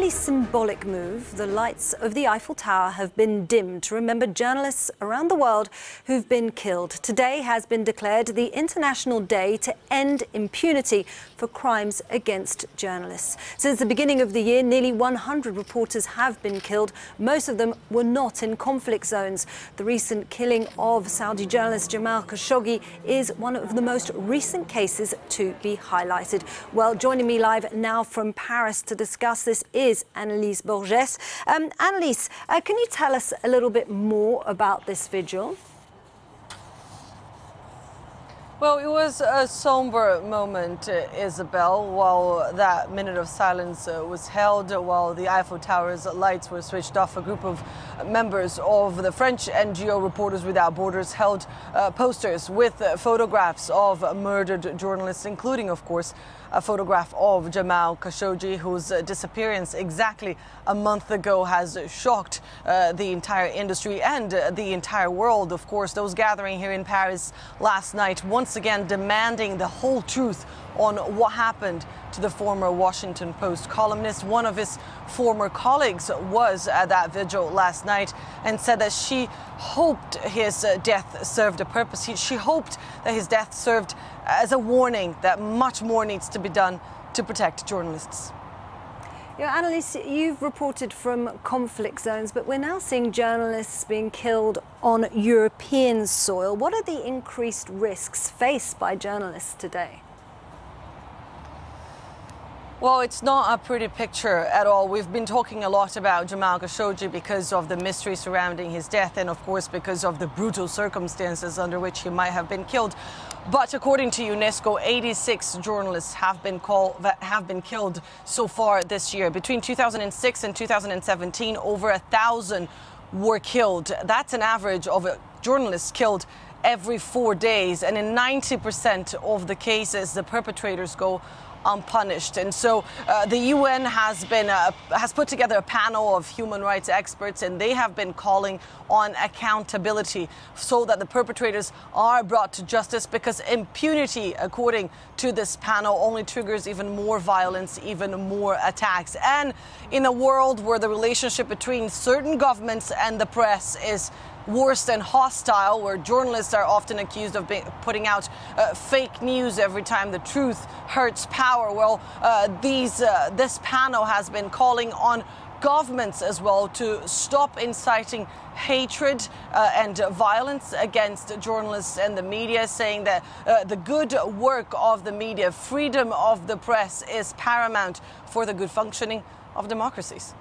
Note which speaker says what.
Speaker 1: really symbolic move. The lights of the Eiffel Tower have been dimmed to remember journalists around the world who've been killed. Today has been declared the International Day to End Impunity for crimes against journalists. Since the beginning of the year, nearly 100 reporters have been killed. Most of them were not in conflict zones. The recent killing of Saudi journalist Jamal Khashoggi is one of the most recent cases to be highlighted. Well, joining me live now from Paris to discuss this is Annelise Borges. Annelise, can you tell us a little bit more about this vigil?
Speaker 2: Well, it was a somber moment, Isabel, while that minute of silence was held, while the Eiffel Tower's lights were switched off. A group of members of the French NGO Reporters Without Borders held posters with photographs of murdered journalists, including, of course, a photograph of Jamal Khashoggi, whose disappearance exactly a month ago has shocked the entire industry and the entire world. Of course, those gathering here in Paris last night once again demanding the whole truth on what happened to the former Washington Post columnist. One of his former colleagues was at that vigil last night and said that she hoped his death served a purpose. She hoped that his death served as a warning that much more needs to be done to protect journalists.
Speaker 1: Yeah, Annelise, you've reported from conflict zones, but we're now seeing journalists being killed on European soil. What are the increased risks faced by journalists today?
Speaker 2: Well, it's not a pretty picture at all. We've been talking a lot about Jamal Khashoggi because of the mystery surrounding his death and, of course, because of the brutal circumstances under which he might have been killed. But according to UNESCO, 86 journalists have been killed so far this year. Between 2006 and 2017, over 1,000 were killed. That's an average of a journalist killed every 4 days. And in 90% of the cases, the perpetrators go unpunished. And so the UN has put together a panel of human rights experts, and they have been calling on accountability so that the perpetrators are brought to justice, because impunity, according to this panel, only triggers even more violence, even more attacks. And in a world where the relationship between certain governments and the press is worse than hostile, where journalists are often accused of putting out fake news every time the truth hurts power. Well, this panel has been calling on governments as well to stop inciting hatred and violence against journalists and the media, saying that the good work of the media, freedom of the press, is paramount for the good functioning of democracies.